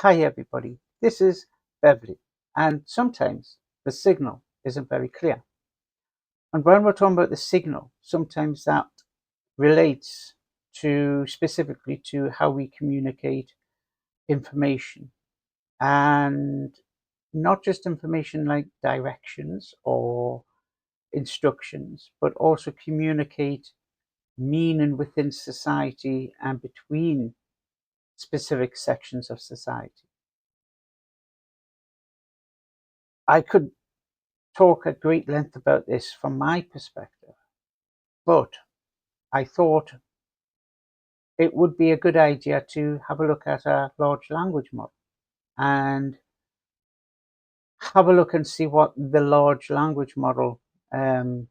Hi everybody, this is Beverly, and sometimes the signal isn't very clear. And when we're talking about the signal, sometimes that relates to specifically to how we communicate information, and not just information like directions or instructions, but also communicate meaning within society and between specific sections of society. I could talk at great length about this from my perspective, but I thought it would be a good idea to have a look at a large language model and have a look and see what the large language model um,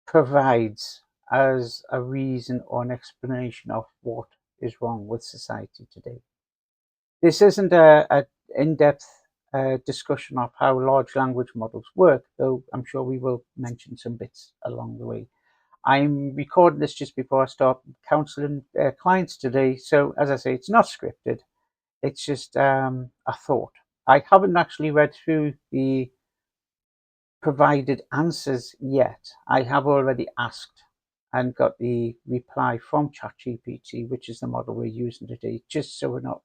provides as a reason or an explanation of what is wrong with society today. This isn't a in-depth discussion of how large language models work, though I'm sure we will mention some bits along the way. I'm recording this just before I start counseling clients today. So as I say, it's not scripted. It's just a thought. I haven't actually read through the provided answers yet. I have already asked and got the reply from ChatGPT, which is the model we're using today, just so we're not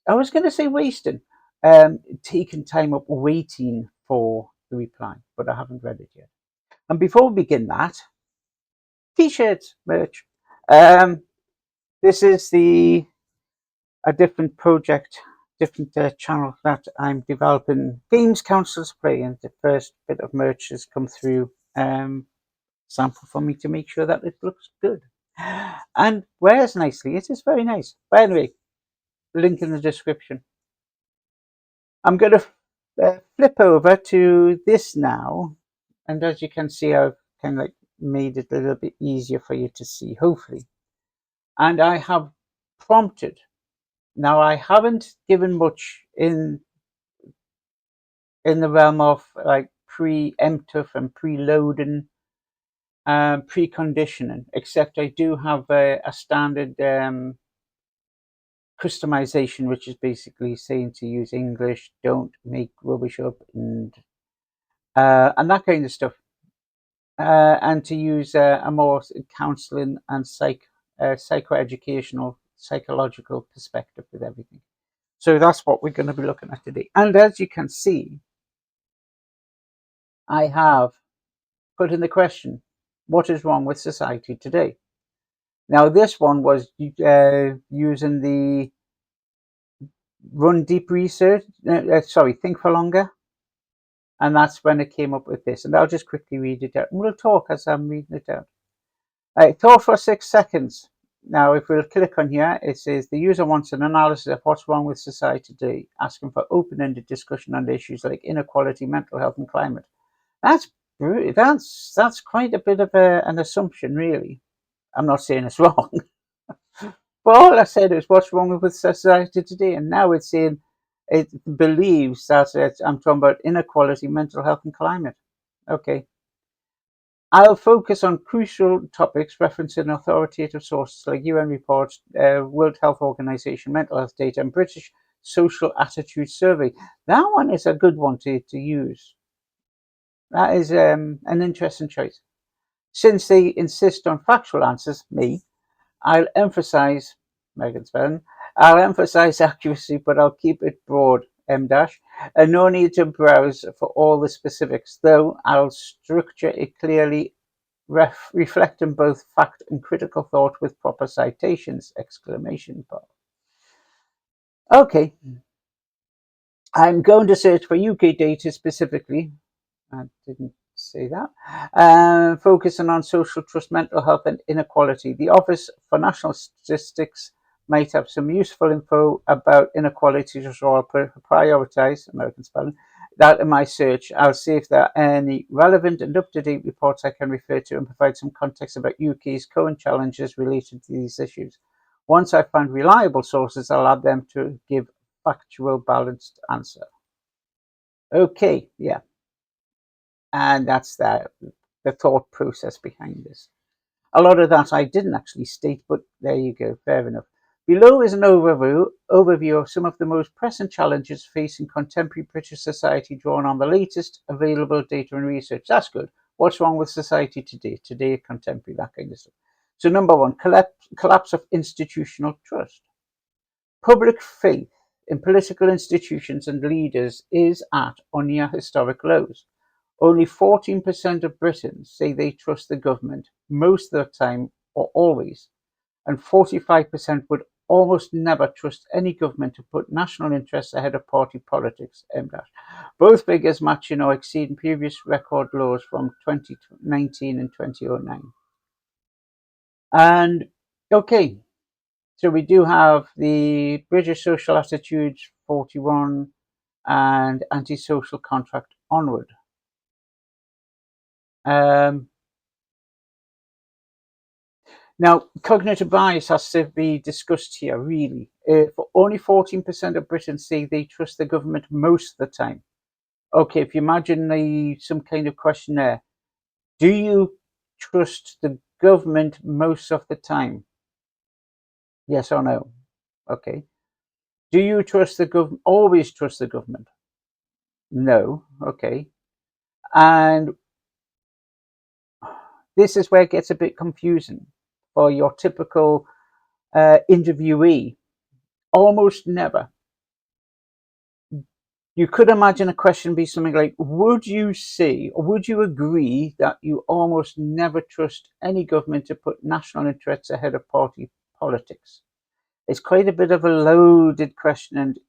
I was going to say wasting, taking time up waiting for the reply, but I haven't read it yet. And before we begin that, t-shirts, merch. Um, this is a different project, different channel that I'm developing. Games councils play, and the first bit of merch has come through. Sample for me to make sure that it looks good and wears nicely. It is very nice. But anyway, link in the description. I'm going to flip over to this now, and as you can see, I've kind of like made it a little bit easier for you to see, hopefully. And I have prompted. Now, I haven't given much in the realm of like preemptive and preloading, preconditioning, except I do have a standard customization, which is basically saying to use English, don't make rubbish up, and that kind of stuff, and to use a more counselling and psychoeducational, psychological perspective with everything. So that's what we're going to be looking at today. And as you can see, I have put in the question, what is wrong with society today? Now, this one was using the run deep research, think for longer. And that's when it came up with this. And I'll just quickly read it out. And we'll talk as I'm reading it out. Thought for 6 seconds. Now, if we'll click on here, it says the user wants an analysis of what's wrong with society today, asking for open-ended discussion on issues like inequality, mental health, and climate. That's quite a bit of an assumption, really. I'm not saying it's wrong, but all I said is what's wrong with society today, and now it's saying it believes that I'm talking about inequality, mental health, and climate. Okay. I'll focus on crucial topics referencing authoritative sources like UN reports, World Health Organization, mental health data, and British Social Attitude Survey. That one is a good one to use. That is an interesting choice. Since they insist on factual answers, I'll emphasize, Megan Spelling, I'll emphasize accuracy, but I'll keep it broad, M dash, and no need to browse for all the specifics, though I'll structure it clearly, reflecting both fact and critical thought with proper citations, exclamation point. Okay, I'm going to search for UK data specifically. I didn't say that. Focusing on social trust, mental health, and inequality. The Office for National Statistics might have some useful info about inequality, so I'll prioritize, American spelling, that in my search. I'll see if there are any relevant and up-to-date reports I can refer to and provide some context about UK's current challenges related to these issues. Once I find reliable sources, I'll add them to give factual, balanced answer. Okay, yeah. And that's the thought process behind this. A lot of that I didn't actually state, but there you go, fair enough. Below is an overview of some of the most pressing challenges facing contemporary British society, drawn on the latest available data and research. That's good. What's wrong with society today, contemporary, that kind of stuff. So number one, collapse of institutional trust. Public faith in political institutions and leaders is at or near historic lows. Only 14% of Britons say they trust the government most of the time or always, and 45% would almost never trust any government to put national interests ahead of party politics. Both figures matching or exceeding previous record lows from 2019 and 2009. And okay, so we do have the British social attitudes 41 and antisocial contract onward. Now, cognitive bias has to be discussed here, really. For only 14% of Britons say they trust the government most of the time. Okay, if you imagine some kind of questionnaire, do you trust the government most of the time? Yes or no? Okay. Do you trust the government? Always trust the government? No. Okay. And this is where it gets a bit confusing for your typical interviewee. Almost never. You could imagine a question be something like, would you say, or would you agree that you almost never trust any government to put national interests ahead of party politics? It's quite a bit of a loaded question. And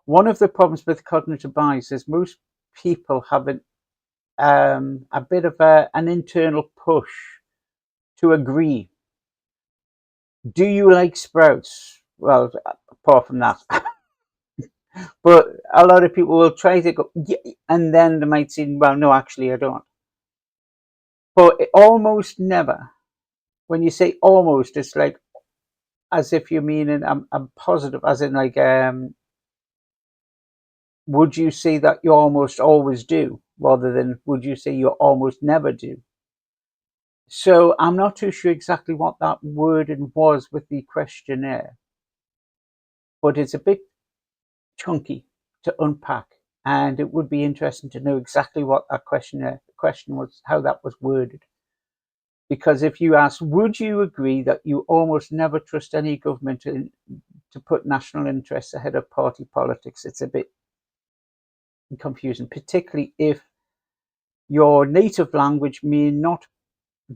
one of the problems with cognitive bias is most people have a bit of an internal push to agree. Do you like sprouts? Well, apart from that. But a lot of people will try to go, yeah, and then they might say, well, no, actually, I don't. But almost never. When you say almost, it's like as if you mean I'm positive, as in like, would you say that you almost always do, rather than would you say you almost never do? So I'm not too sure exactly what that wording was with the questionnaire, but it's a bit chunky to unpack. And it would be interesting to know exactly what that question was, how that was worded. Because if you ask, would you agree that you almost never trust any government to put national interests ahead of party politics? It's a bit confusing, particularly if your native language may not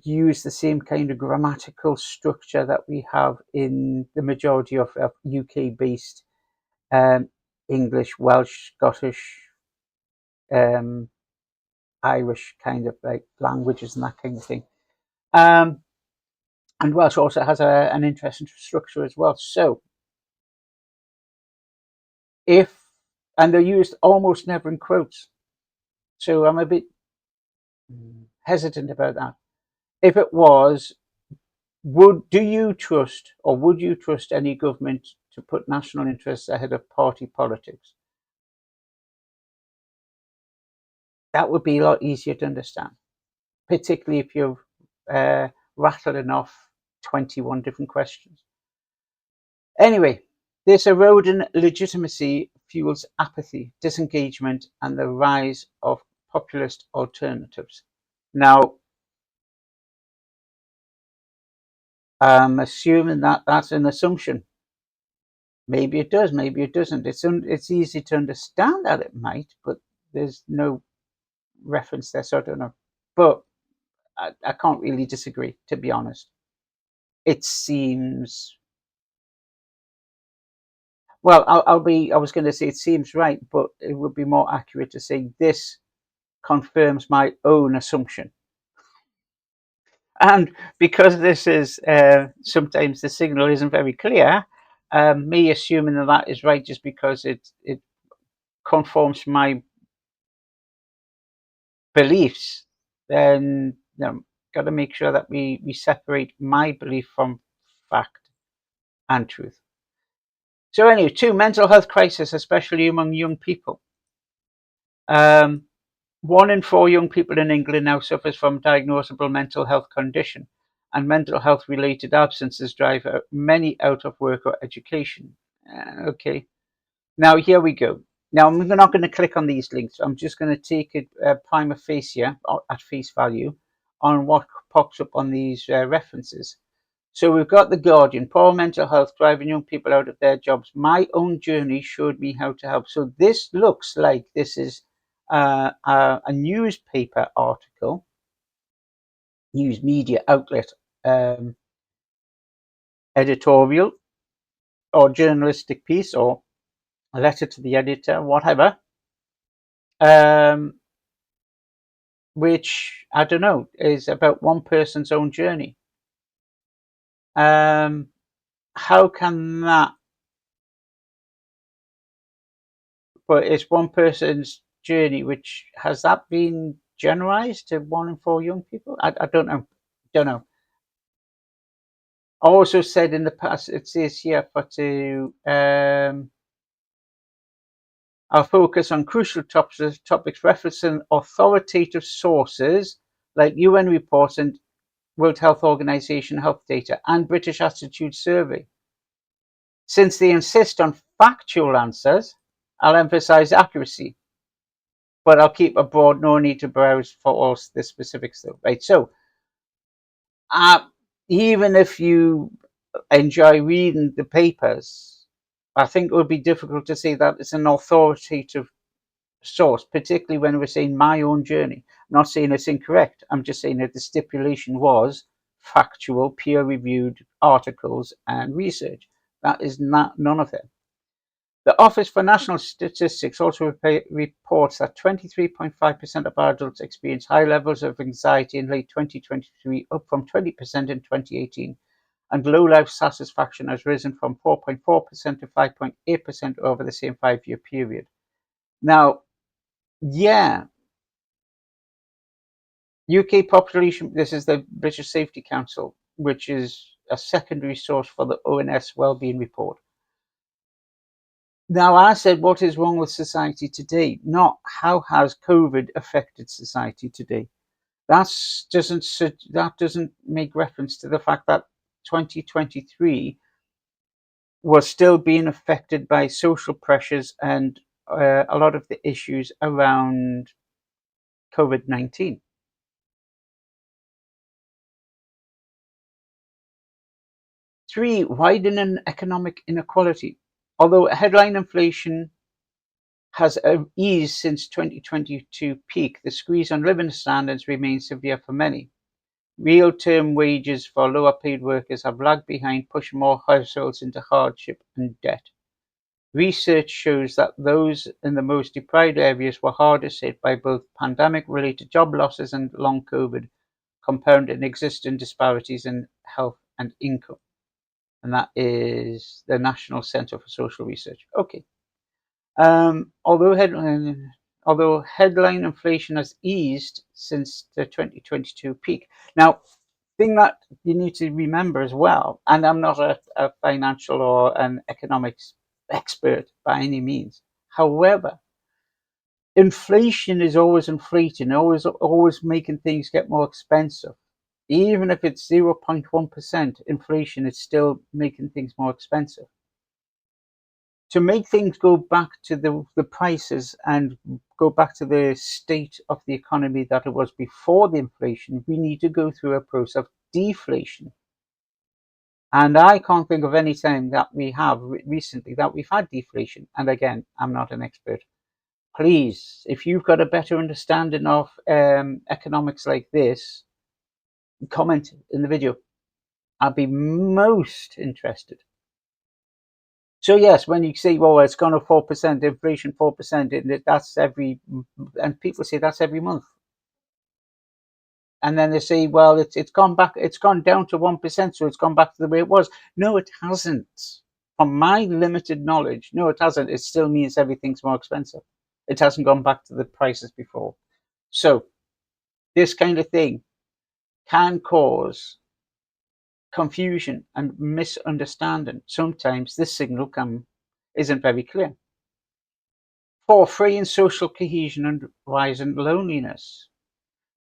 use the same kind of grammatical structure that we have in the majority of UK-based English, Welsh, Scottish, Irish kind of like languages and that kind of thing. And Welsh also has an interesting structure as well. So and they're used almost never in quotes. So I'm a bit hesitant about that. If it was, would you trust any government to put national interests ahead of party politics? That would be a lot easier to understand, particularly if you've rattling off 21 different questions. Anyway, this eroding legitimacy fuels apathy, disengagement, and the rise of populist alternatives. Now, I'm assuming that that's an assumption. Maybe it does, maybe it doesn't. It's easy to understand that it might, but there's no reference there, so I don't know. But I can't really disagree, to be honest. It seems well. I was going to say it seems right, but it would be more accurate to say this confirms my own assumption. And because this is sometimes the signal isn't very clear, me assuming that is right just because it conforms to my beliefs, then got to make sure that we separate my belief from fact and truth. So anyway, 2, mental health crisis, especially among young people. 1 in 4 young people in England now suffers from diagnosable mental health condition, and mental health related absences drive many out of work or education. Okay, now here we go. Now I'm not going to click on these links. I'm just going to take it prima facie at face value on what pops up on these references. So we've got The Guardian, poor mental health driving young people out of their jobs. My own journey showed me how to help. So this looks like this is a newspaper article, news media outlet, editorial or journalistic piece or a letter to the editor, whatever, which, I don't know, is about one person's own journey. How can that, but it's one person's journey, which has that been generalized to 1 in 4 young people? I don't know. Don't know. Also said in the past, it says here for to our focus on crucial topics referencing authoritative sources like UN reports and World Health Organization health data and British Attitude Survey. Since they insist on factual answers, I'll emphasize accuracy, but I'll keep a broad, no need to browse for all the specifics though, right? So even if you enjoy reading the papers, I think it would be difficult to say that it's an authoritative source, particularly when we're saying my own journey. I'm not saying it's incorrect. I'm just saying that the stipulation was factual, peer-reviewed articles and research. That is not none of it. The Office for National Statistics also reports that 23.5% of adults experience high levels of anxiety in late 2023, up from 20% in 2018, and low life satisfaction has risen from 4.4% to 5.8% over the same 5-year period. Now, yeah, UK population, this is the British Safety Council, which is a secondary source for the ONS Wellbeing Report. Now, I said, what is wrong with society today? Not how has COVID affected society today. That doesn't make reference to the fact that 2023 was still being affected by social pressures and a lot of the issues around COVID-19. 3, widening economic inequality. Although headline inflation has eased since 2022 peak, the squeeze on living standards remains severe for many. Real term wages for lower paid workers have lagged behind, pushing more households into hardship and debt. Research shows that those in the most deprived areas were hardest hit by both pandemic-related job losses and long COVID, compounding existing disparities in health and income. And that is the National Centre for Social Research. Okay. Although headline inflation has eased since the 2022 peak. Now, thing that you need to remember as well, and I'm not a financial or an economics expert by any means. However, inflation is always inflating, always making things get more expensive. Even if it's 0.1% inflation, it's still making things more expensive. To make things go back to the prices and go back to the state of the economy that it was before the inflation, we need to go through a process of deflation. And I can't think of any time that we have recently that we've had deflation. And again, I'm not an expert. Please, if you've got a better understanding of economics like this, comment in the video. I'd be most interested. So yes, when you say, well, it's gone up 4%, inflation 4%, that's every, and people say that's every month. And then they say, well, it's gone back, it's gone down to 1%, so it's gone back to the way it was. No, it hasn't. From my limited knowledge, no, it hasn't. It still means everything's more expensive. It hasn't gone back to the prices before. So this kind of thing can cause confusion and misunderstanding. Sometimes this signal isn't very clear. 4, freeing social cohesion and rising loneliness.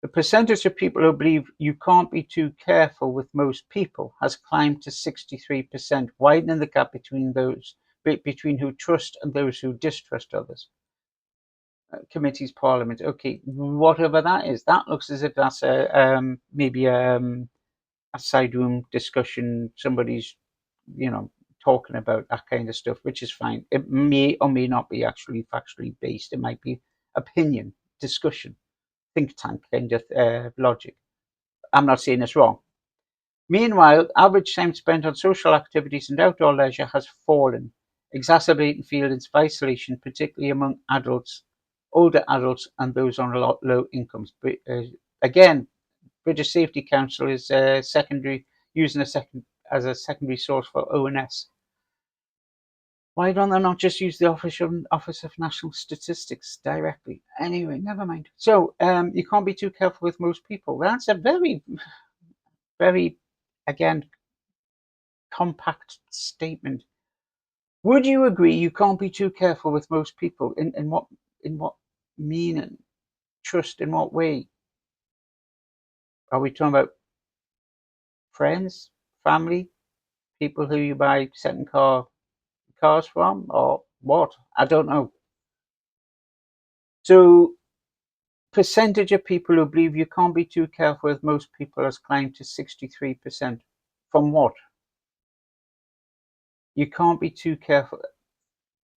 The percentage of people who believe you can't be too careful with most people has climbed to 63%, widening the gap between who trust and those who distrust others. Committees, Parliament. Okay, whatever that is, that looks as if that's maybe a side room discussion. Somebody's, talking about that kind of stuff, which is fine. It may or may not be actually factually based. It might be opinion, discussion, think tank kind of logic. I'm not saying it's wrong. Meanwhile, average time spent on social activities and outdoor leisure has fallen, exacerbating feelings of isolation, particularly among adults, older adults, and those on low incomes. But, again, British Safety Council is using as a secondary source for ONS. Why don't they not just use the Office of National Statistics directly? Anyway, never mind. So you can't be too careful with most people. That's a very, very, again, compact statement. Would you agree you can't be too careful with most people? In what meaning? Trust in what way? Are we talking about friends, family, people who you buy second cars from, or what? I don't know. So percentage of people who believe you can't be too careful with most people has climbed to 63%. From what? You can't be too careful.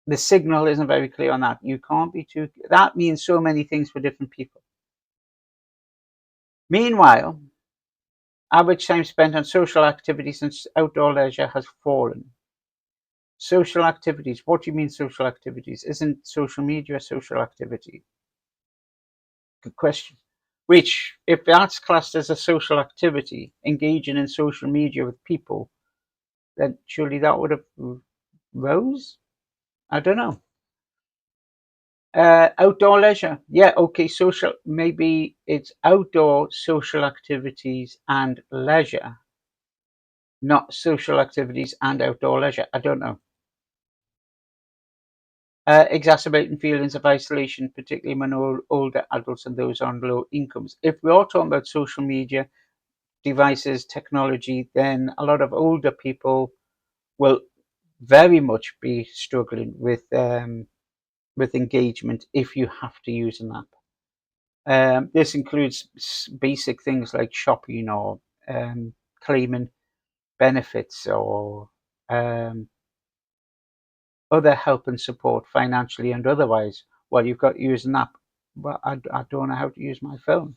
The signal isn't very clear on that. You can't be too. That means so many things for different people. Meanwhile, average time spent on social activities and outdoor leisure has fallen. Social activities. What do you mean social activities? Isn't social media a social activity? Good question. Which, if that's classed as a social activity, engaging in social media with people, then surely that would have rose? I don't know. Outdoor leisure. Yeah, okay, social. Maybe it's outdoor social activities and leisure, not social activities and outdoor leisure. I don't know. Exacerbating feelings of isolation, particularly among older adults and those on low incomes. If we are talking about social media, devices, technology, then a lot of older people will very much be struggling with engagement if you have to use an app. This includes basic things like shopping or claiming benefits or other help and support financially and otherwise. Well, you've got to use an app, but I don't know how to use my phone.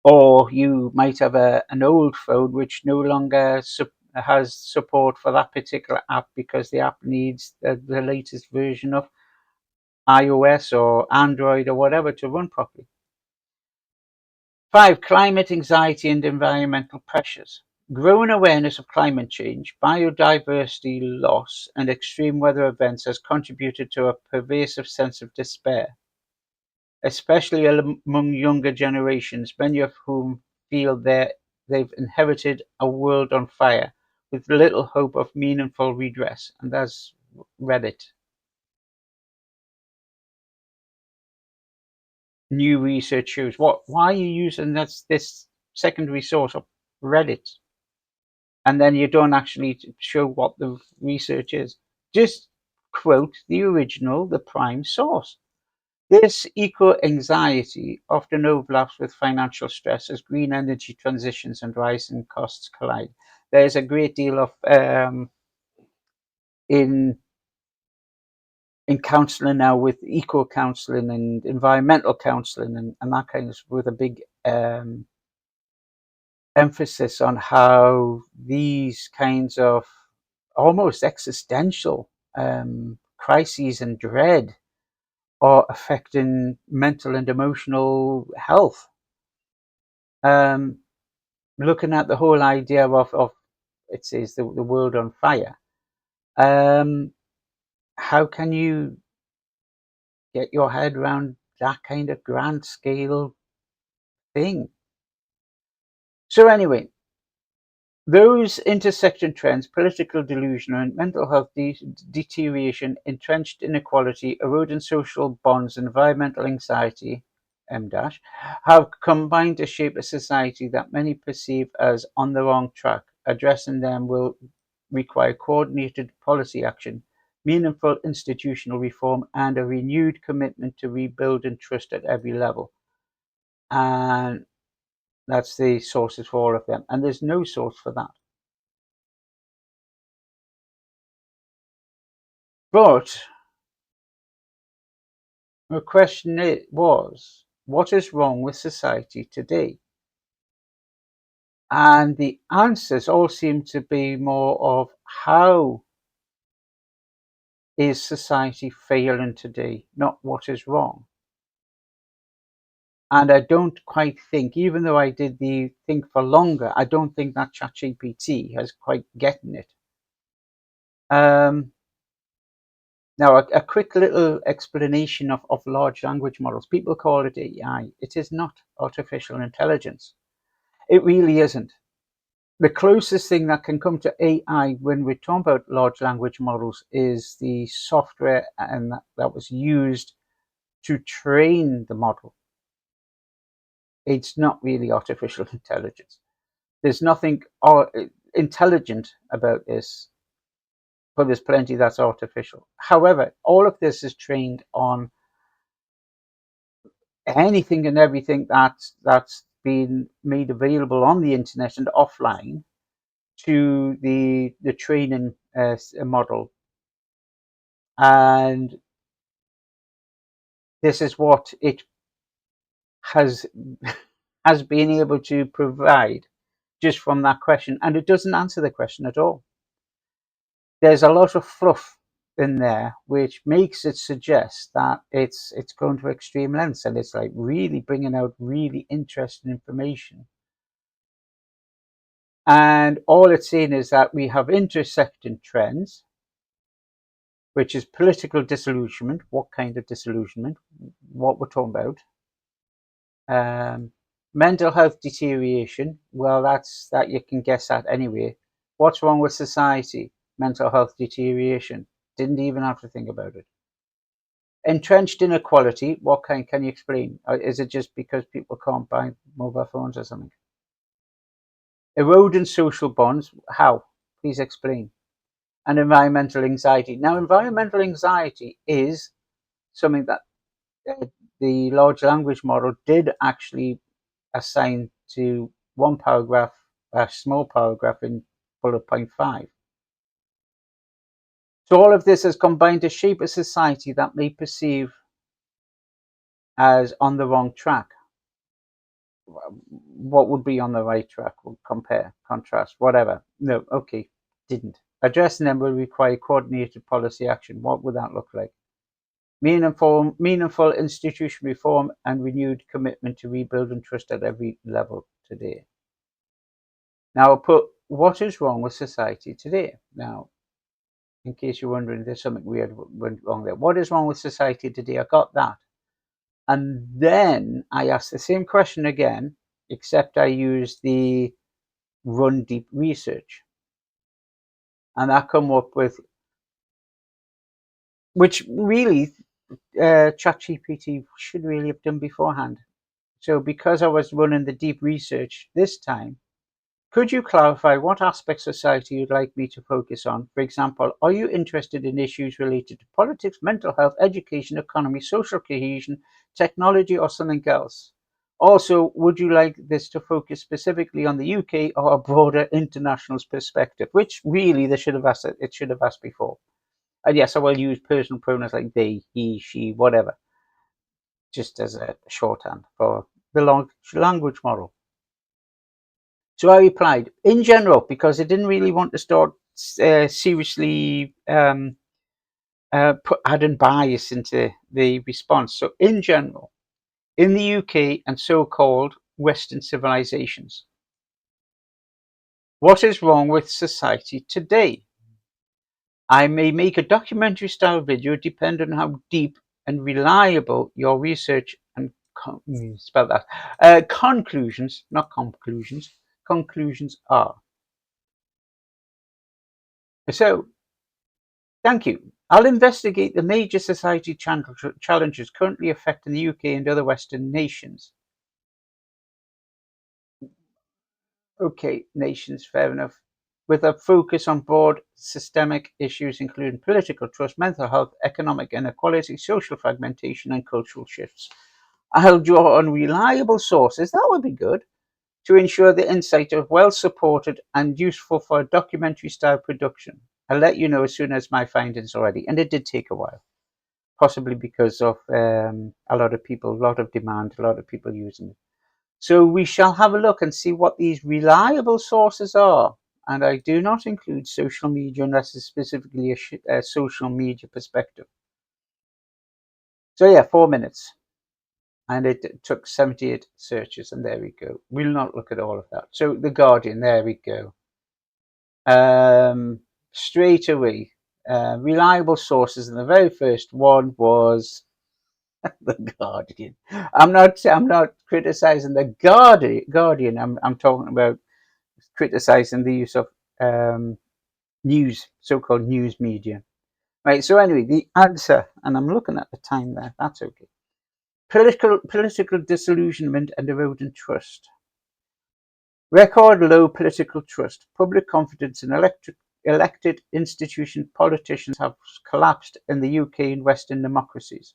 Or you might have an old phone which no longer has support for that particular app because the app needs the latest version of iOS or Android or whatever to run properly. 5. Climate anxiety and environmental pressures. Growing awareness of climate change, biodiversity loss, and extreme weather events has contributed to a pervasive sense of despair, especially among younger generations, many of whom feel they've inherited a world on fire with little hope of meaningful redress. And that's Reddit. New research shows. Why are you using this secondary source of Reddit? And then you don't actually show what the research is. Just quote the original, the prime source. This eco-anxiety often overlaps with financial stress as green energy transitions and rising costs collide. There's a great deal of in counselling now with eco-counselling and environmental counselling and that kind of, with a big emphasis on how these kinds of almost existential crises and dread are affecting mental and emotional health. Looking at the whole idea of it says the world on fire. How can you get your head around that kind of grand scale thing? So anyway, Those intersection trends, political delusion and mental health deterioration, entrenched inequality, eroding social bonds, environmental anxiety, M dash, have combined to shape a society that many perceive as on the wrong track. Addressing them will require coordinated policy action, meaningful institutional reform, and a renewed commitment to rebuilding trust at every level. And that's the sources for all of them. And there's no source for that. But the question was, what is wrong with society today? And the answers all seem to be more of how is society failing today, not what is wrong. And I don't quite think, even though I did the think for longer, I don't think that ChatGPT has quite gotten it. Now, a quick little explanation of large language models. People call it AI. It is not artificial intelligence. It really isn't. The closest thing that can come to AI when we talk about large language models is the software and that was used to train the model. It's not really artificial intelligence. There's nothing intelligent about this, but there's plenty that's artificial. However, all of this is trained on anything and everything that's been made available on the internet and offline to the training model, and this is what it has has been able to provide just from that question, and it doesn't answer the question at all. There's a lot of fluff in there which makes it suggest that it's going to extreme lengths, and it's like really bringing out really interesting information. And all it's saying is that we have intersecting trends, which is political disillusionment. What kind of disillusionment? What we're talking about. Mental health deterioration. Well, that you can guess at anyway. What's wrong with society? Mental health deterioration. Didn't even have to think about it. Entrenched inequality. What kind? Can you explain? Is it just because people can't buy mobile phones or something? Eroding social bonds. How? Please explain. And environmental anxiety. Now, environmental anxiety is something that the large language model did actually assign to one paragraph, a small paragraph in bullet point 5. So all of this has combined to shape a society that may perceive as on the wrong track. What would be on the right track? We'll compare, contrast, whatever. No, okay, didn't. Addressing them will require coordinated policy action. What would that look like? Meaningful institution reform and renewed commitment to rebuilding trust at every level today. Now I'll put what is wrong with society today. Now, in case you're wondering, there's something weird went wrong there. What is wrong with society today? I got that. And then I asked the same question again, except I used the run deep research. And I come up with, which really ChatGPT should really have done beforehand. So because I was running the deep research this time, could you clarify what aspects of society you'd like me to focus on? For example, are you interested in issues related to politics, mental health, education, economy, social cohesion, technology, or something else? Also, would you like this to focus specifically on the UK or a broader international perspective? Which really they should have asked it should have asked before. And yes, I will use personal pronouns like they, he, she, whatever, just as a shorthand for the language model. So I replied, in general, because I didn't really want to start seriously adding bias into the response. So in general, in the UK and so-called Western civilizations, what is wrong with society today? I may make a documentary style video depending on how deep and reliable your research and spell that conclusions, not conclusions, conclusions are. So, thank you. I'll investigate the major society challenges currently affecting the UK and other Western nations. Okay, nations, fair enough. With a focus on broad systemic issues including political trust, mental health, economic inequality, social fragmentation, and cultural shifts. I'll draw on reliable sources, that would be good, to ensure the insights are well supported and useful for a documentary style production. I'll let you know as soon as my findings are ready. And it did take a while, possibly because of a lot of demand, a lot of people using it. So we shall have a look and see what these reliable sources are. And I do not include social media unless it's specifically a social media perspective. So yeah, 4 minutes. And it took 78 searches, and there we go. We'll not look at all of that. So The Guardian, there we go. Straight away, reliable sources, and the very first one was The Guardian. I'm not criticizing the Guardian. I'm talking about criticizing the use of news, so-called news media. Right. So anyway, the answer, and I'm looking at the time there. That's okay. Political disillusionment and eroding trust. Record low political trust. Public confidence in elected institutions, politicians have collapsed in the UK and Western democracies.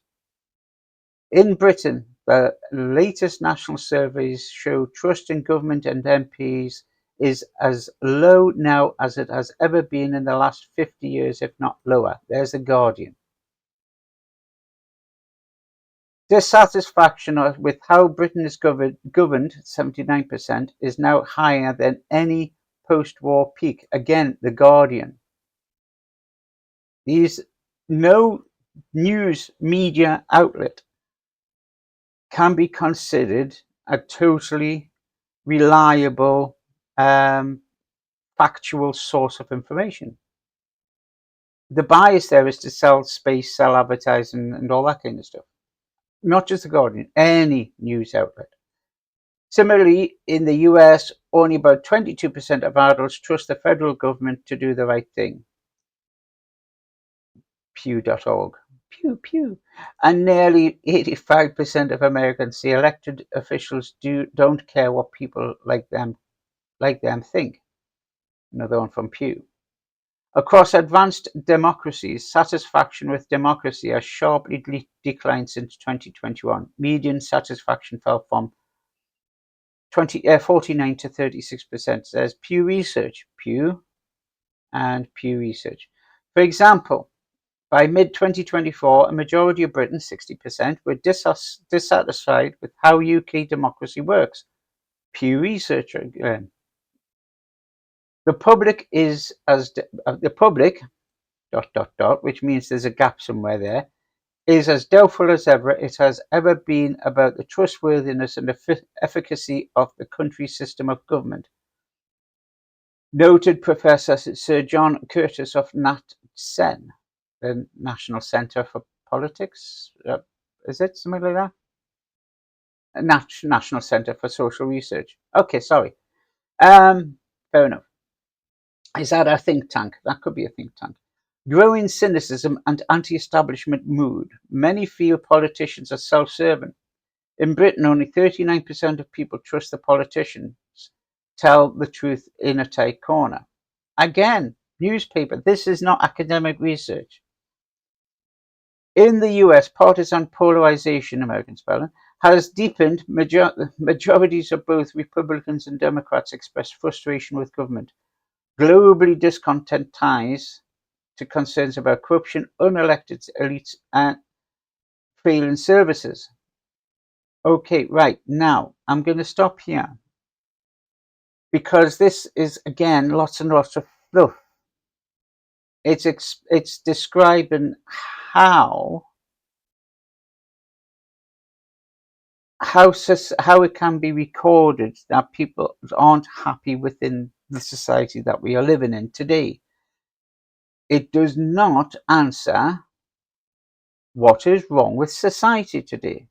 In Britain, the latest national surveys show trust in government and MPs is as low now as it has ever been in the last 50 years, if not lower. There's The Guardian. Dissatisfaction with how Britain is governed, 79%, is now higher than any post-war peak. Again, The Guardian. No news media outlet can be considered a totally reliable, factual source of information. The bias there is to sell space, sell advertising, and all that kind of stuff. Not just The Guardian, any news outlet. Similarly, in the US, only about 22% of adults trust the federal government to do the right thing. Pew.org. Pew, pew. And nearly 85% of Americans say elected officials don't care what people like them think. Another one from Pew. Across advanced democracies, satisfaction with democracy has sharply declined since 2021. Median satisfaction fell from 49 to 36%. There's Pew Research, Pew and Pew Research. For example, by mid-2024, a majority of Britons, 60%, were dissatisfied with how UK democracy works. Pew Research again. The public which means there's a gap somewhere there, is as doubtful as ever it has ever been about the trustworthiness and efficacy of the country's system of government. Noted Professor Sir John Curtis of NatCen, the National Centre for Politics, is it something like that? National Centre for Social Research. Okay, sorry. Fair enough. Is that a think tank? That could be a think tank. Growing cynicism and anti-establishment mood. Many feel politicians are self-serving. In Britain, only 39% of people trust the politicians tell the truth in a tight corner. Again, newspaper. This is not academic research. In the US, partisan polarization, American spelling, has deepened. Majorities of both Republicans and Democrats express frustration with government. Globally, discontent ties to concerns about corruption, unelected elites, and failing services. Okay, right. Now, I'm going to stop here because this is, again, lots and lots of fluff. It's describing how it can be recorded that people aren't happy within the society that we are living in today. It does not answer what is wrong with society today.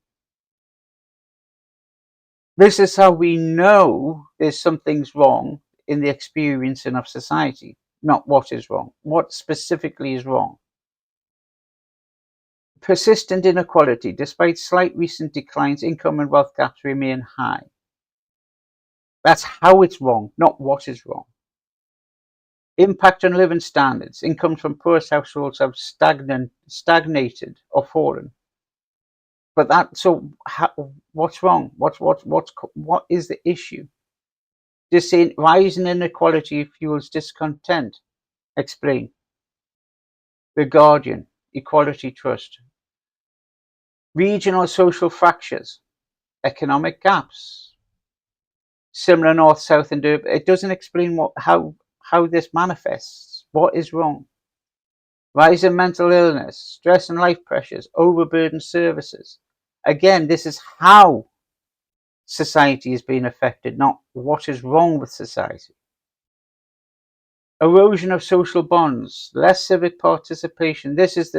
This is how we know there's something's wrong in the experiencing of society. not what is wrong. What specifically is wrong? Persistent inequality. Despite slight recent declines, income and wealth gaps remain high. That's how it's wrong, not what is wrong. Impact on living standards. Incomes from poorest households have stagnated or fallen. But what's wrong? What is the issue? Just saying rising inequality fuels discontent. Explain. The Guardian, Equality Trust. Regional social fractures, economic gaps, similar north-south and urban. It doesn't explain how this manifests. What is wrong? Rise in mental illness, stress and life pressures, overburdened services. Again, this is how society is being affected, not what is wrong with society. Erosion of social bonds, less civic participation. This is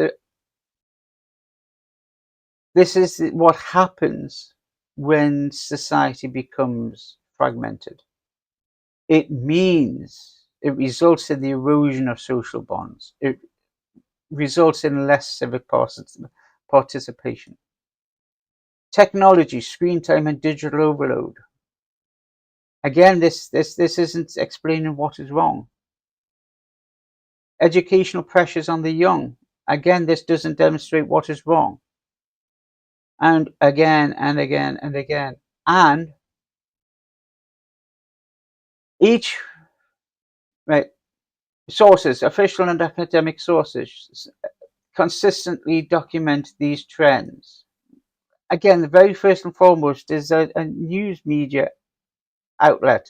what happens when society becomes fragmented. It results in the erosion of social bonds. It results in less civic participation. Technology, screen time and digital overload. Again, this isn't explaining what is wrong. Educational pressures on the young. Again, this doesn't demonstrate what is wrong. And again and again and again. And each sources, official and academic sources, consistently document these trends. Again, the very first and foremost is a news media outlet.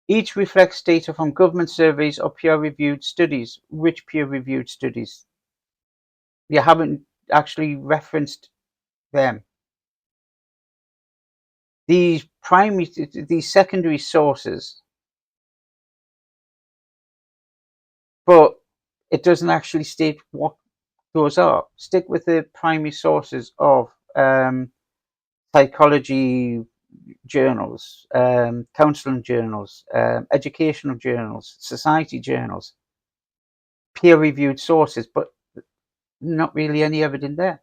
Each reflects data from government surveys or peer-reviewed studies. Which peer-reviewed studies? You haven't actually referenced them. These secondary sources, but it doesn't actually state what those are. Stick with the primary sources of psychology journals, counseling journals, educational journals, society journals, peer-reviewed sources, but not really any evidence there.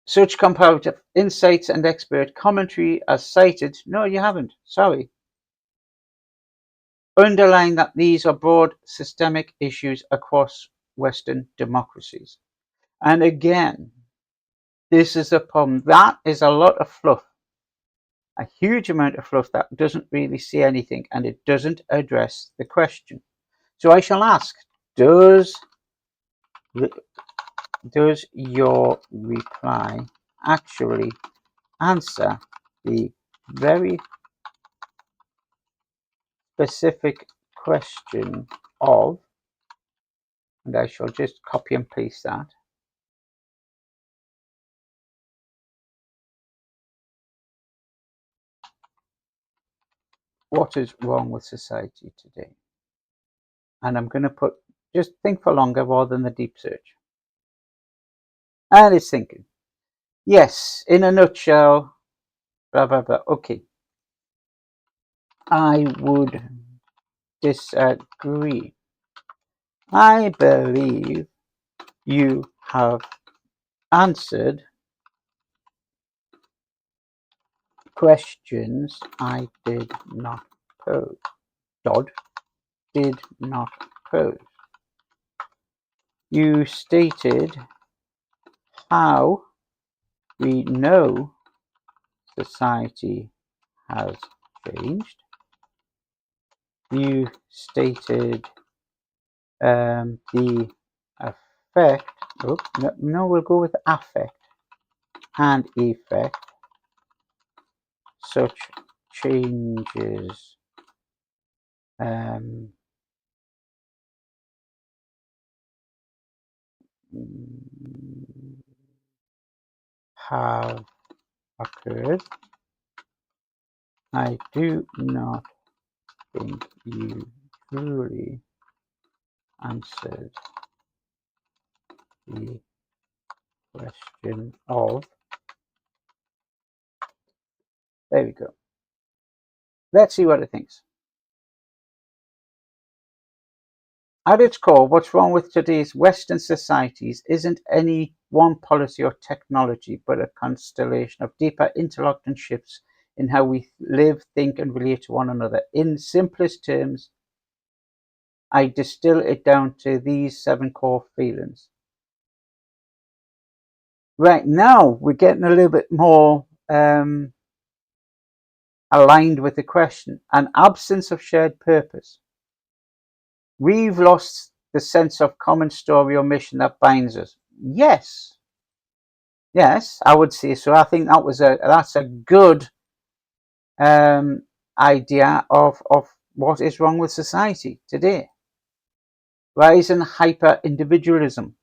Such comparative insights and expert commentary as cited. No, you haven't. Sorry. Underline that these are broad systemic issues across Western democracies. And again, this is a problem. That is a lot of fluff. A huge amount of fluff that doesn't really say anything, and it doesn't address the question. So I shall ask, does your reply actually answer the very specific question of, and I shall just copy and paste that, what is wrong with society today? And I'm going to put, just think for longer rather than the deep search. And it's thinking. Yes, in a nutshell, blah, blah, blah. Okay. I would disagree. I believe you have answered questions I did not pose. Dodd did not pose. You stated how we know society has changed. You stated the effect, no, we'll go with affect and effect such changes have occurred. I do not think you truly answered the question of. There we go. Let's see what it thinks. At its core, what's wrong with today's Western societies isn't any one policy or technology, but a constellation of deeper interlocking shifts in how we live, think, and relate to one another. In simplest terms, I distill it down to these 7 core feelings. Right now, we're getting a little bit more aligned with the question. An absence of shared purpose. We've lost the sense of common story or mission that binds us. Yes, yes, I would say so. I think that's a good idea of what is wrong with society today. Rise in hyper individualism.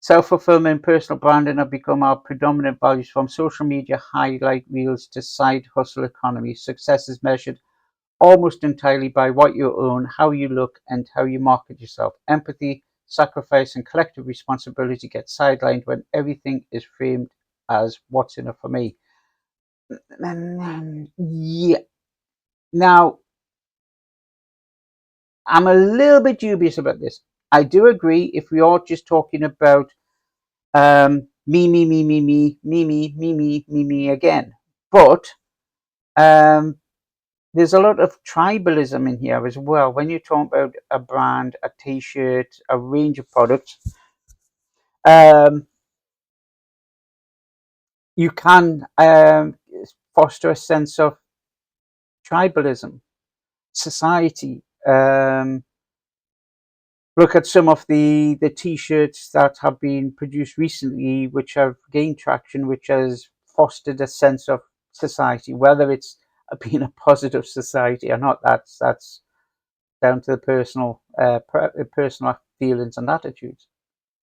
Self-fulfillment, personal branding have become our predominant values, from social media highlight reels to side hustle economy. Success is measured almost entirely by what you own, how you look, and how you market yourself. Empathy, sacrifice, and collective responsibility get sidelined when everything is framed as what's in it for me. Yeah. Now, I'm a little bit dubious about this. I do agree if we are just talking about me, me, me, me, me, me, me, me, me, me, me again. But there's a lot of tribalism in here as well. When you talk about a brand, a t-shirt, a range of products, you can foster a sense of tribalism, society. Look at some of the t-shirts that have been produced recently, which have gained traction, which has fostered a sense of society. Whether it's been a positive society or not, that's down to the personal feelings and attitudes.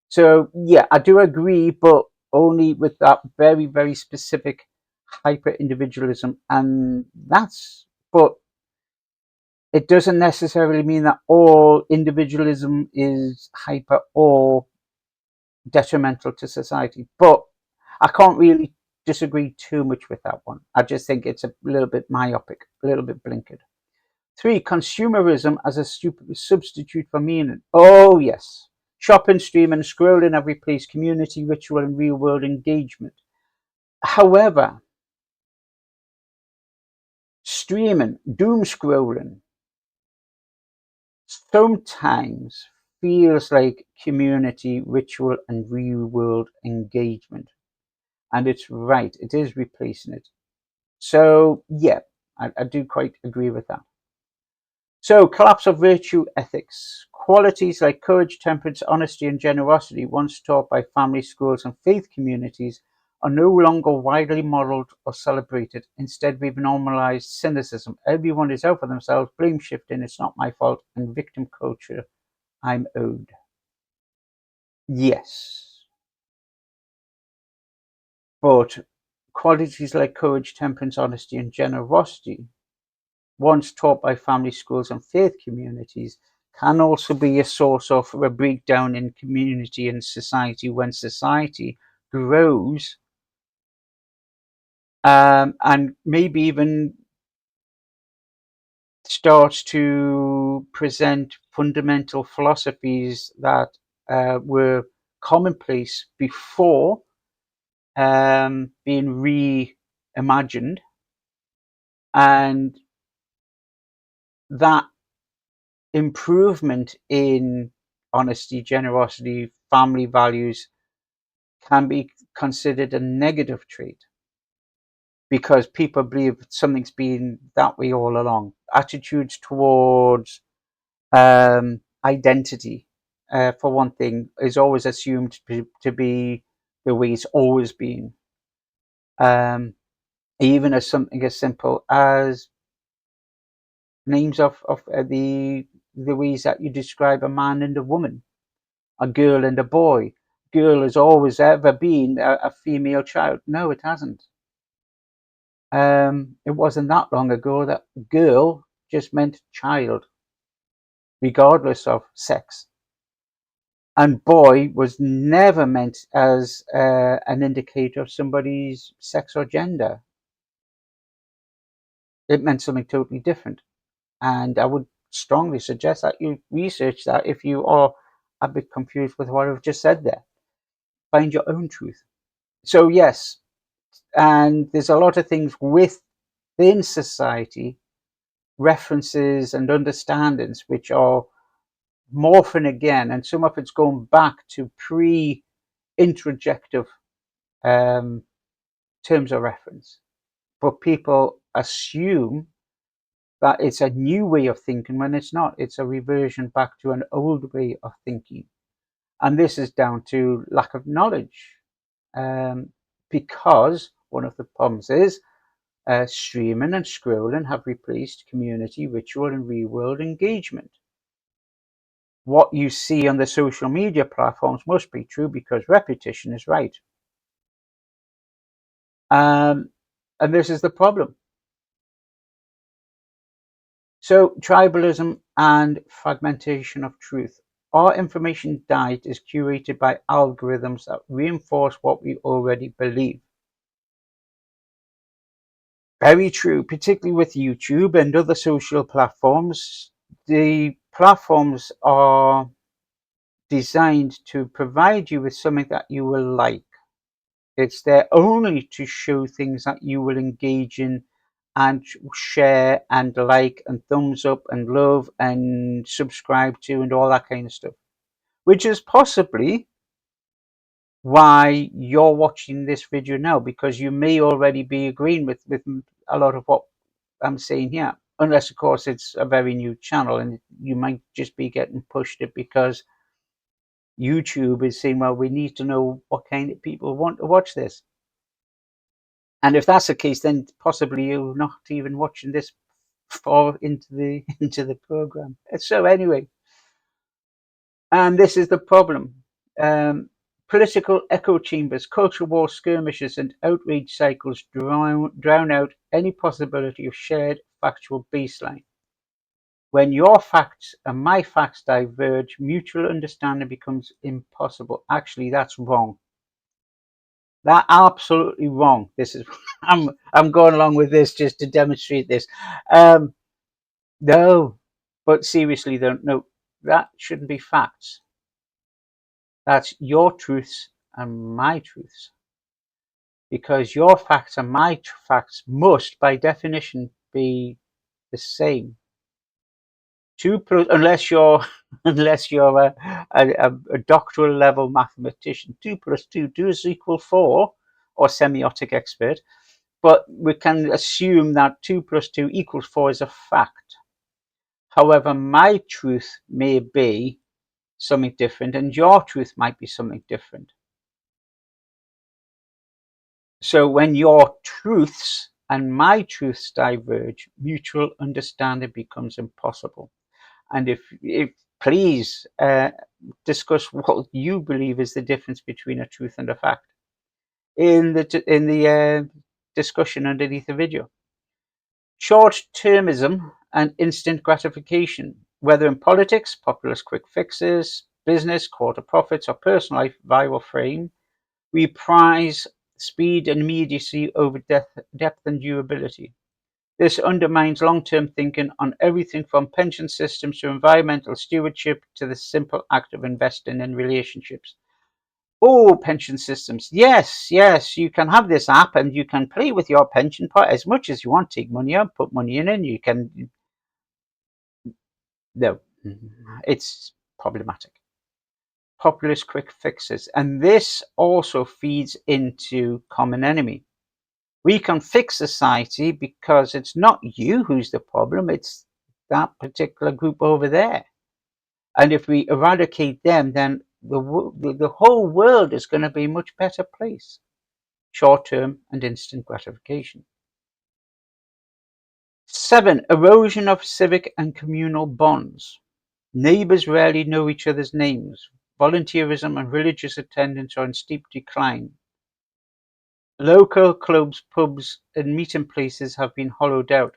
So yeah, I do agree, but only with that very, very specific hyper individualism, and but it doesn't necessarily mean that all individualism is hyper or detrimental to society. But I can't really disagree too much with that one. I just think it's a little bit myopic, a little bit blinkered. 3, consumerism as a substitute for meaning. Oh, yes. Shopping, streaming, scrolling have replaced community, ritual, and real world engagement. However, streaming, doom scrolling, sometimes feels like community, ritual, and real world engagement. And it's right, it is replacing it. So, yeah, I do quite agree with that. So, collapse of virtue ethics. Qualities like courage, temperance, honesty, and generosity, once taught by family, schools, and faith communities, are no longer widely modeled or celebrated. Instead, we've normalized cynicism. Everyone is out for themselves, blame shifting, it's not my fault, and victim culture, I'm owed. Yes. But qualities like courage, temperance, honesty, and generosity, once taught by family, schools, and faith communities, can also be a source of a breakdown in community and society when society grows, and maybe even starts to present fundamental philosophies that were commonplace before being reimagined, and that improvement in honesty, generosity, family values can be considered a negative trait because people believe something's been that way all along. Attitudes towards identity, for one thing, is always assumed to be the way it's always been. Even as something as simple as names of the ways that you describe a man and a woman, a girl and a boy. Girl has always ever been a female child. No, it hasn't. It wasn't that long ago that girl just meant child, regardless of sex. And boy was never meant as an indicator of somebody's sex or gender. it meant something totally different. And I would strongly suggest that you research that if you are a bit confused with what I've just said there. Find your own truth. So, yes, and there's a lot of things within society, references and understandings, which are morphing again, and some of it's going back to pre-introjective terms of reference. But people assume that it's a new way of thinking when it's not. It's a reversion back to an old way of thinking. And this is down to lack of knowledge. Because one of the problems is streaming and scrolling have replaced community, ritual, and real world engagement. What you see on the social media platforms must be true because repetition is right. Um, and this is the problem. So, tribalism and fragmentation of truth. Our information diet is curated by algorithms that reinforce what we already believe. Very true, particularly with YouTube and other social platforms. The platforms are designed to provide you with something that you will like. It's there only to show things that you will engage in and share and like and thumbs up and love and subscribe to and all that kind of stuff, which is possibly why you're watching this video now, because you may already be agreeing with a lot of what I'm saying here, unless of course it's a very new channel and you might just be getting pushed it because YouTube is saying, well, we need to know what kind of people want to watch this. And if that's the case, then possibly you're not even watching this far into the into the program. So anyway, and this is the problem. Political echo chambers, culture war skirmishes, and outrage cycles drown out any possibility of shared factual baseline. When your facts and my facts diverge, mutual understanding becomes impossible. Actually, that's wrong. That's absolutely wrong. This is I'm going along with this just to demonstrate this. No, but seriously, though, no, that shouldn't be facts. That's your truths and my truths, because your facts and my facts must, by definition, be the same. Two plus, unless you're unless you're a doctoral level mathematician, 2 plus 2 does equal 4, or semiotic expert. But we can assume that 2 plus 2 equals 4 is a fact. However, my truth may be something different, and your truth might be something different. So when your truths and my truths diverge, mutual understanding becomes impossible. And if please discuss what you believe is the difference between a truth and a fact in the discussion underneath the video. Short-termism and instant gratification, whether in politics, populist quick fixes, business, quarter profits, or personal life, viral frame, we prize speed and immediacy over depth and durability. This undermines long-term thinking on everything from pension systems to environmental stewardship to the simple act of investing in relationships. Oh, pension systems. Yes, yes, you can have this app and you can play with your pension pot as much as you want. Take money out, put money in, and you can. No, it's problematic. Populist quick fixes. And this also feeds into common enemy. We can fix society because it's not you who's the problem, it's that particular group over there. And if we eradicate them, then the whole world is going to be a much better place. Short-term and instant gratification. 7, erosion of civic and communal bonds. Neighbours rarely know each other's names. Volunteerism and religious attendance are in steep decline. Local clubs, pubs, and meeting places have been hollowed out.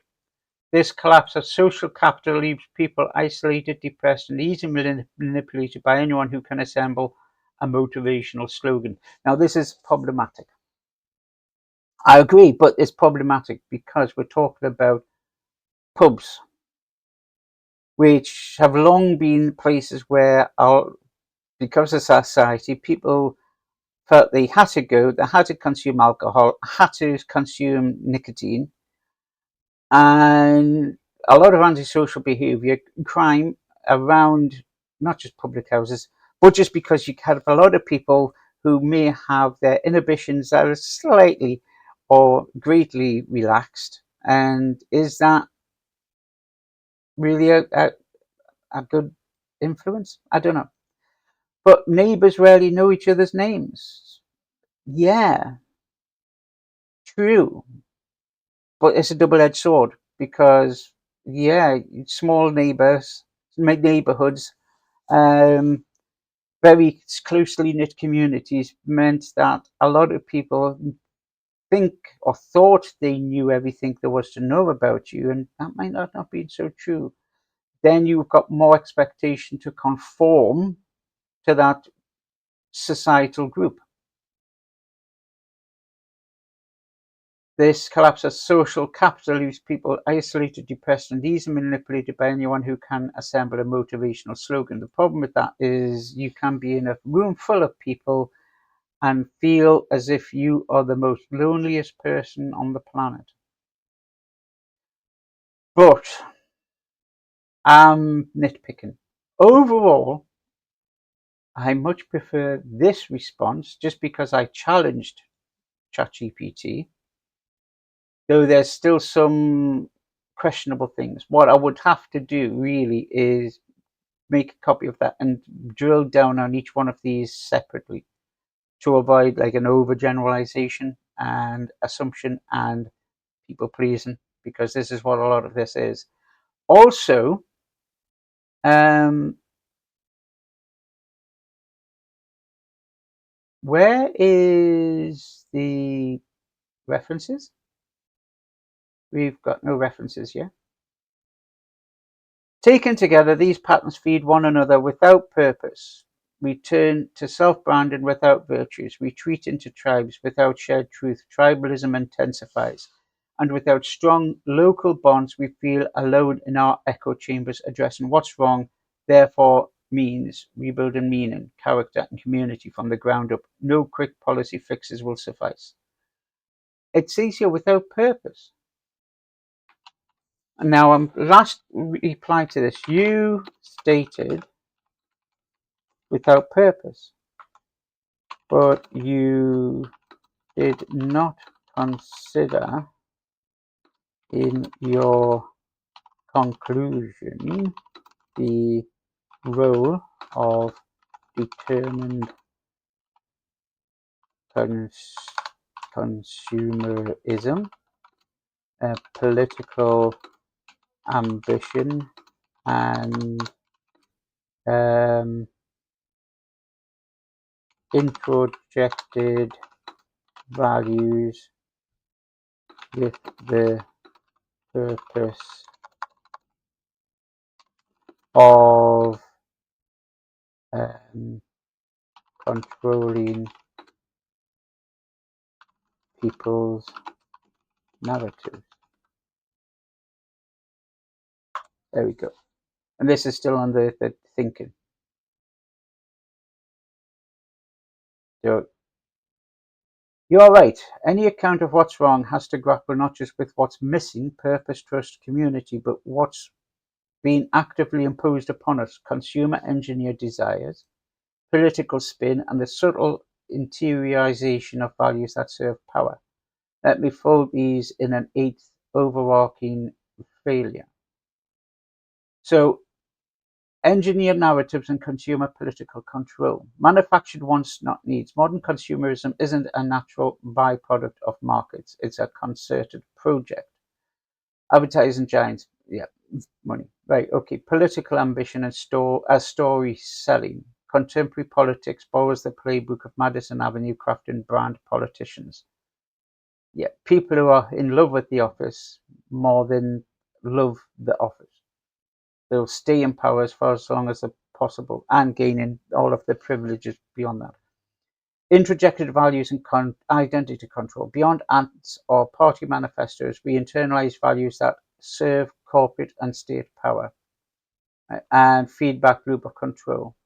This collapse of social capital leaves people isolated, depressed, and easily manipulated by anyone who can assemble a motivational slogan. Now, this is problematic. I agree, but it's problematic because we're talking about pubs, which have long been places where, because of society, people felt they had to go, they had to consume alcohol, had to consume nicotine, and a lot of antisocial behaviour, crime around not just public houses, but just because you have a lot of people who may have their inhibitions that are slightly or greatly relaxed. And is that really a good influence? I don't know. But neighbours rarely know each other's names. Yeah, true. But it's a double-edged sword because, yeah, small neighbourhoods, um, very closely knit communities meant that a lot of people think or thought they knew everything there was to know about you, and that might not have been so true. Then you've got more expectation to conform to that societal group. This collapses social capital leaves people isolated, depressed, and easily manipulated by anyone who can assemble a motivational slogan. The problem with that is you can be in a room full of people and feel as if you are the most loneliest person on the planet. But I'm nitpicking. Overall, I much prefer this response just because I challenged ChatGPT, though there's still some questionable things. What I would have to do really is make a copy of that and drill down on each one of these separately to avoid like an overgeneralization and assumption and people pleasing, because this is what a lot of this is. Also, where is the references? We've got no references yet. Taken together, these patterns feed one another without purpose. We turn to self-branding without virtues. Retreat into tribes without shared truth. Tribalism intensifies. And without strong local bonds, we feel alone in our echo chambers, addressing what's wrong, therefore means rebuilding meaning, character, and community from the ground up. No quick policy fixes will suffice. It's easier without purpose. And now, last reply to this, you stated without purpose, but you did not consider in your conclusion the role of determined consumerism, political ambition, and introjected values with the purpose of controlling people's narratives. There we go. And this is still on the thinking. So you're right. Any account of what's wrong has to grapple not just with what's missing, purpose, trust, community, but what's being actively imposed upon us, consumer engineered desires, political spin, and the subtle interiorization of values that serve power. Let me fold these in an eighth overarching failure. So, engineered narratives and consumer political control. Manufactured wants, not needs. Modern consumerism isn't a natural byproduct of markets. It's a concerted project. Advertising giants, yeah, money. Right, okay. Political ambition and story selling. Contemporary politics borrows the playbook of Madison Avenue crafting brand politicians. Yeah, people who are in love with the office more than love the office. They'll stay in power as far as long as possible and gaining all of the privileges beyond that. Introjected values and identity control. Beyond ads or party manifestos, we internalize values that serve corporate and state power, and feedback loop of control.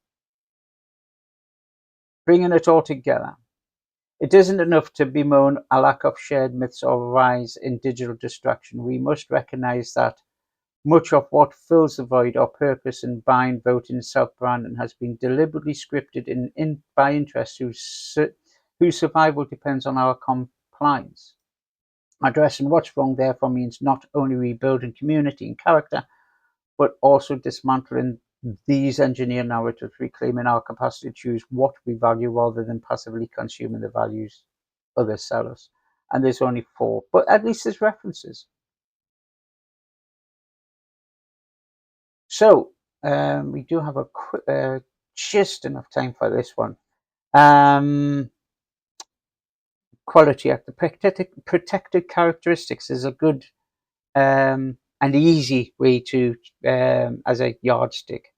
Bringing it all together. It isn't enough to bemoan a lack of shared myths or rise in digital distraction. We must recognise that much of what fills the void or purpose in buying, voting, and self-branding has been deliberately scripted by interests whose survival depends on our compliance. Addressing what's wrong, therefore, means not only rebuilding community and character, but also dismantling these engineered narratives, reclaiming our capacity to choose what we value rather than passively consuming the values others sell us. And there's only 4, but at least there's references. So we do have just enough time for this one. Quality Act. The protected characteristics is a good and easy way to, as a yardstick.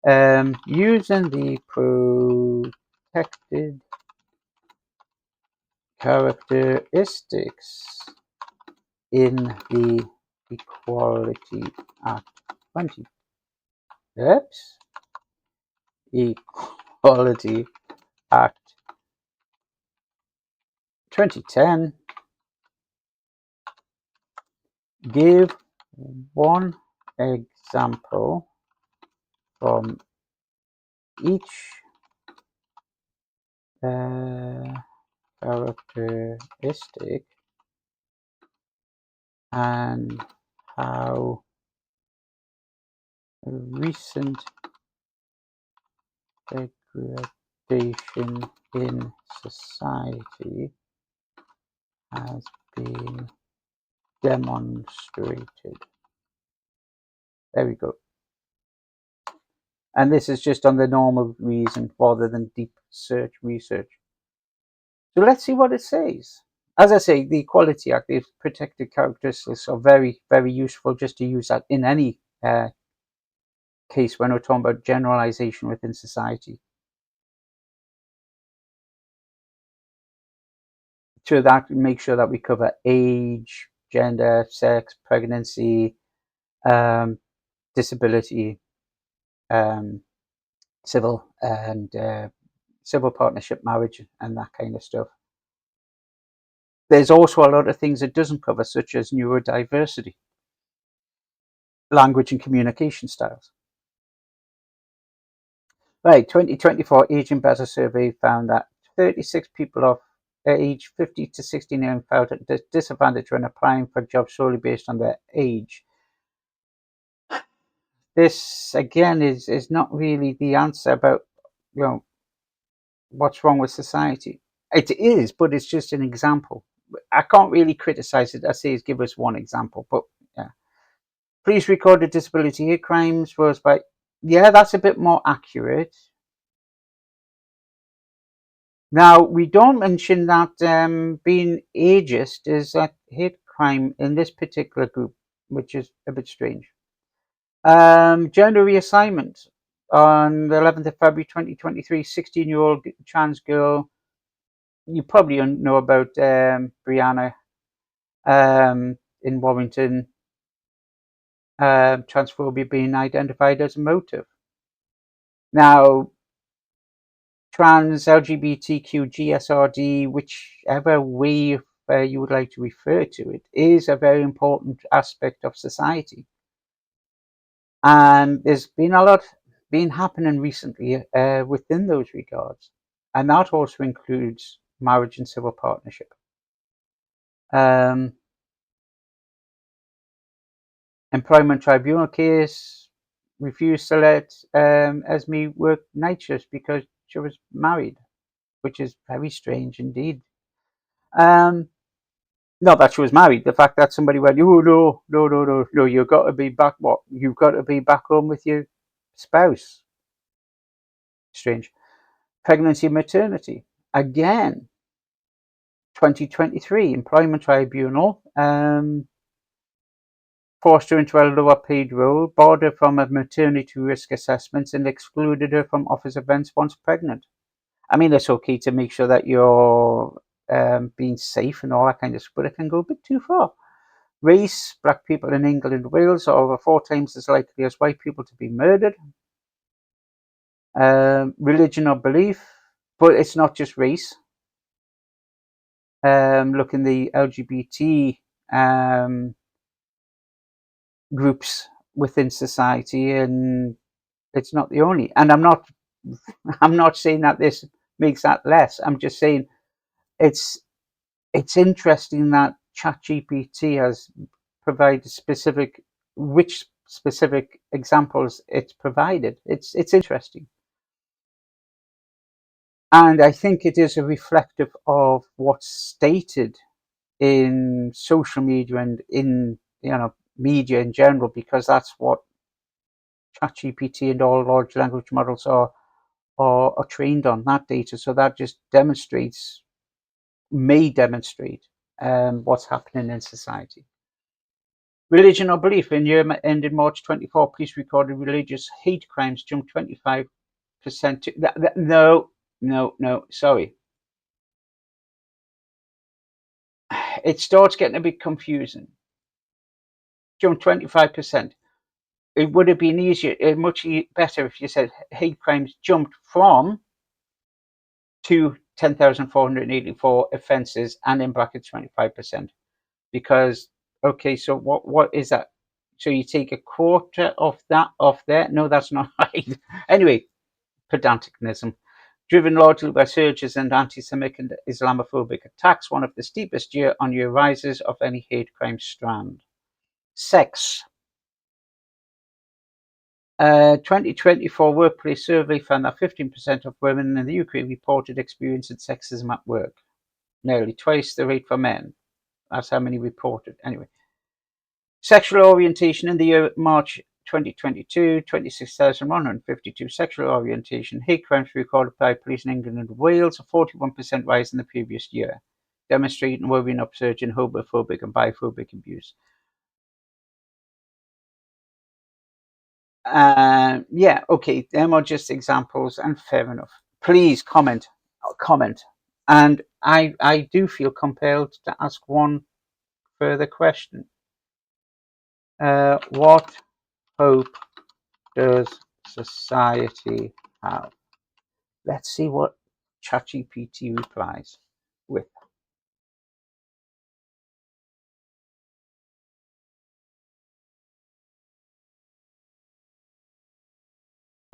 Using the protected characteristics in the Equality Act 20. Oops. Equality Act 2010. Give one example from each characteristic and how recent degradation in society has been demonstrated. There we go. And this is just on the normal reason rather than deep search research. So let's see what it says. As I say, the Equality Act, the protected characteristics are very, very useful just to use that in any case when we're talking about generalization within society. To that, make sure that we cover age, gender, sex, pregnancy, disability, civil partnership, marriage, and that kind of stuff. There's also a lot of things it doesn't cover, such as neurodiversity, language and communication styles. Right, 2024 Aging Better survey found that 36 people of age 50 to 69 felt at disadvantage when applying for jobs solely based on their age. This again is not really the answer about what's wrong with society. It is, but it's just an example. I can't really criticize it. I say give us one example, but yeah. Police recorded disability hate crimes rose by, yeah, that's a bit more accurate. Now, we don't mention that being ageist is a hate crime in this particular group, which is a bit strange. Gender reassignment. On the 11th of February 2023, 16-year-old trans girl, you probably know about Brianna in Warrington, transphobia being identified as a motive. Now, trans, LGBTQ, GSRD, whichever way you would like to refer to it, is a very important aspect of society. And there's been a lot been happening recently within those regards. And that also includes marriage and civil partnership. Employment tribunal case, refused to let Esme work night shifts because she was married, which is very strange indeed. Not that she was married, the fact that somebody went, oh, no, you've got to be back, what? You've got to be back home with your spouse. Strange. Pregnancy and maternity. Again, 2023, Employment Tribunal forced her into a lower paid role, barred her from a maternity risk assessments, and excluded her from office events once pregnant. I mean, it's okay to make sure that you're being safe and all that kind of stuff, but it can go a bit too far. Race, black people in England and Wales are over 4 times as likely as white people to be murdered. Religion or belief, but it's not just race. Look in the LGBT groups within society, and it's not the only. And I'm not saying that this makes that less. I'm just saying it's interesting that ChatGPT has provided which specific examples it's provided. It's interesting. And I think it is a reflective of what's stated in social media and in media in general, because that's what ChatGPT and all large language models are trained on, that data. So that just may demonstrate what's happening in society. Religion or belief. In year ended March 24, police recorded religious hate crimes jumped 25%. No, sorry. It starts getting a bit confusing. Jumped 25%. It would have been much better if you said hate crimes jumped from to 10,484 offences and in brackets 25%. Because, okay, so what is that? So you take a quarter of that off there? No, that's not right. Anyway, pedanticism. Driven largely by surges and anti-Semitic and Islamophobic attacks, one of the steepest year-on-year rises of any hate crime strand. Sex. 2024 workplace survey found that 15% of women in the UK reported experiencing sexism at work, nearly twice the rate for men. That's how many reported. Anyway, sexual orientation in the year March 2022, 26,152 sexual orientation hate crimes recorded by police in England and Wales, a 41% rise in the previous year, demonstrating a worrying upsurge in homophobic and biphobic abuse. Yeah, okay, them are just examples, and fair enough. Please comment. And I do feel compelled to ask one further question. What hope does society have? Let's see what ChatGPT replies with.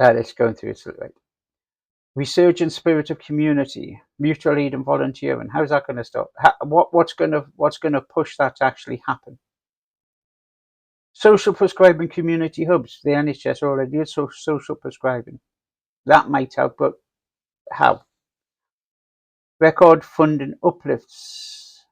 It's going through its right. Resurgent spirit of community, mutual aid and volunteering. How's that going to stop? What's going to push that to actually happen? Social prescribing community hubs. The NHS already is social prescribing. That might help, but how? Record funding uplifts.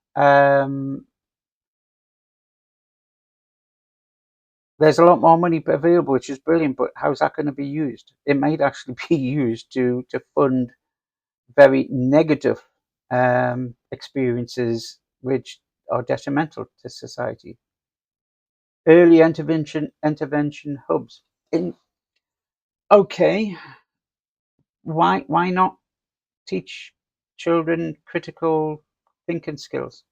There's a lot more money available, which is brilliant, but how's that going to be used? It might actually be used to fund very negative experiences which are detrimental to society. Early intervention hubs. Okay, why not teach children critical thinking skills?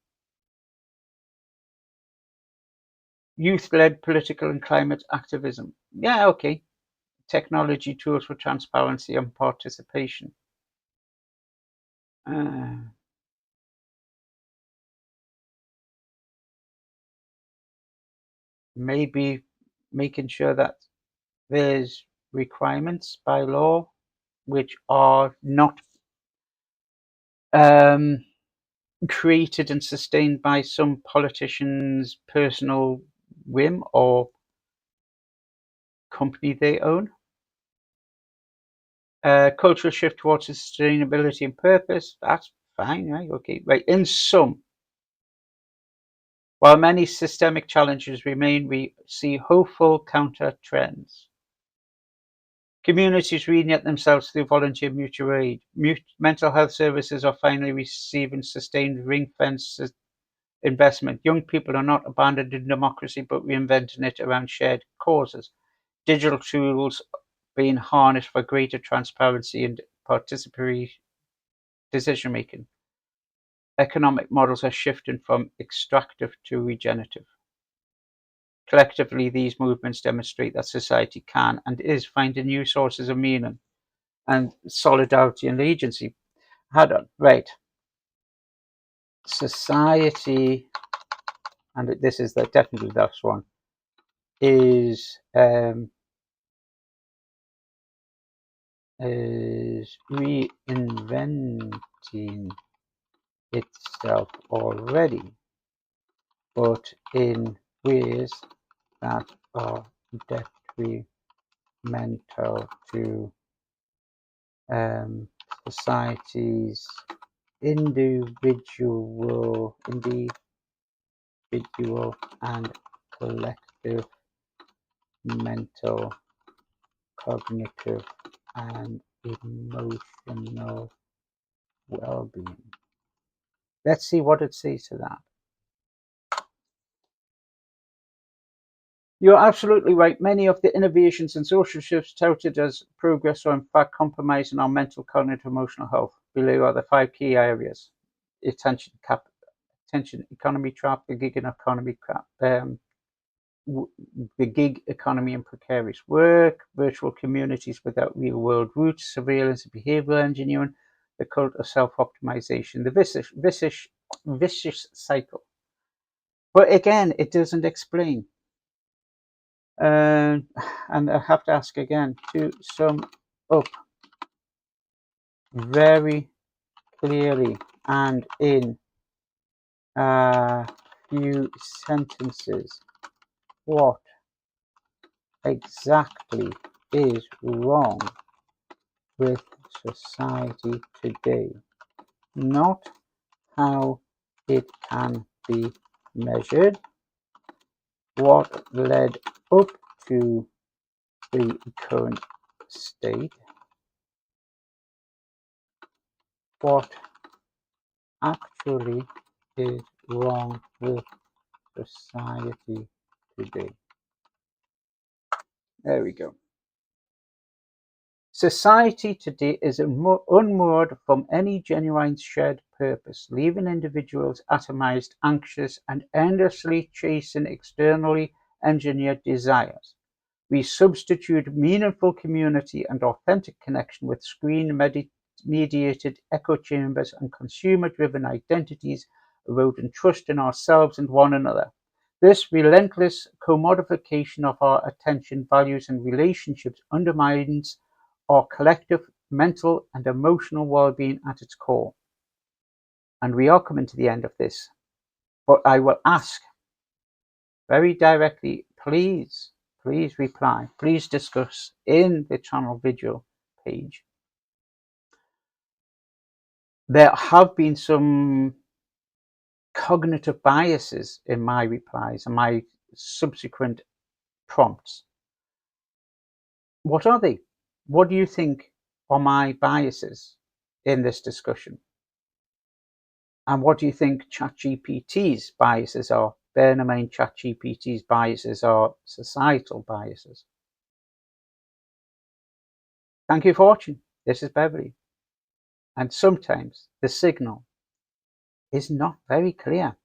Youth-led political and climate activism. Yeah, okay. Technology tools for transparency and participation. Maybe making sure that there's requirements by law which are not created and sustained by some politician's personal whim or company they own. Cultural shift towards sustainability and purpose. That's fine, right? Okay, right. In sum, while many systemic challenges remain, we see hopeful counter trends. Communities reunite themselves through volunteer mutual aid. Mental health services are finally receiving sustained ring-fence investment. Young people are not abandoning democracy, but reinventing it around shared causes. Digital tools being harnessed for greater transparency and participatory decision-making. Economic models are shifting from extractive to regenerative. Collectively, these movements demonstrate that society can and is finding new sources of meaning and solidarity and agency. Hold on, right. Society, and this is definitely the last one, is reinventing itself already, but in ways that are detrimental to society's individual and collective mental, cognitive, and emotional well-being. Let's see what it says to that. You're absolutely right. Many of the innovations and social shifts touted as progress are in fact compromising our mental, cognitive, emotional health. Below are the 5 key areas: attention economy trap, the gig economy trap, the gig economy and precarious work, virtual communities without real-world roots, surveillance and behavioral engineering, the cult of self-optimization, the vicious cycle. But again, it doesn't explain. And I have to ask again, to sum up very clearly and in a few sentences, what exactly is wrong with society today? Not how it can be measured, what led up to the current state, what actually is wrong with society today. There we go. Society today is unmoored from any genuine shared purpose, leaving individuals atomized, anxious, and endlessly chasing externally engineered desires. We substitute meaningful community and authentic connection with screen-mediated echo chambers and consumer-driven identities, eroding trust in ourselves and one another. This relentless commodification of our attention, values, and relationships undermines our collective mental and emotional well-being at its core. And we are coming to the end of this, but I will ask very directly, please reply, please discuss in the channel video page. There have been some cognitive biases in my replies and my subsequent prompts. What are they? What do you think are my biases in this discussion? And what do you think ChatGPT's biases are? Bear in mind, ChatGPT's biases are societal biases. Thank you for watching. This is Beverly. And sometimes the signal is not very clear.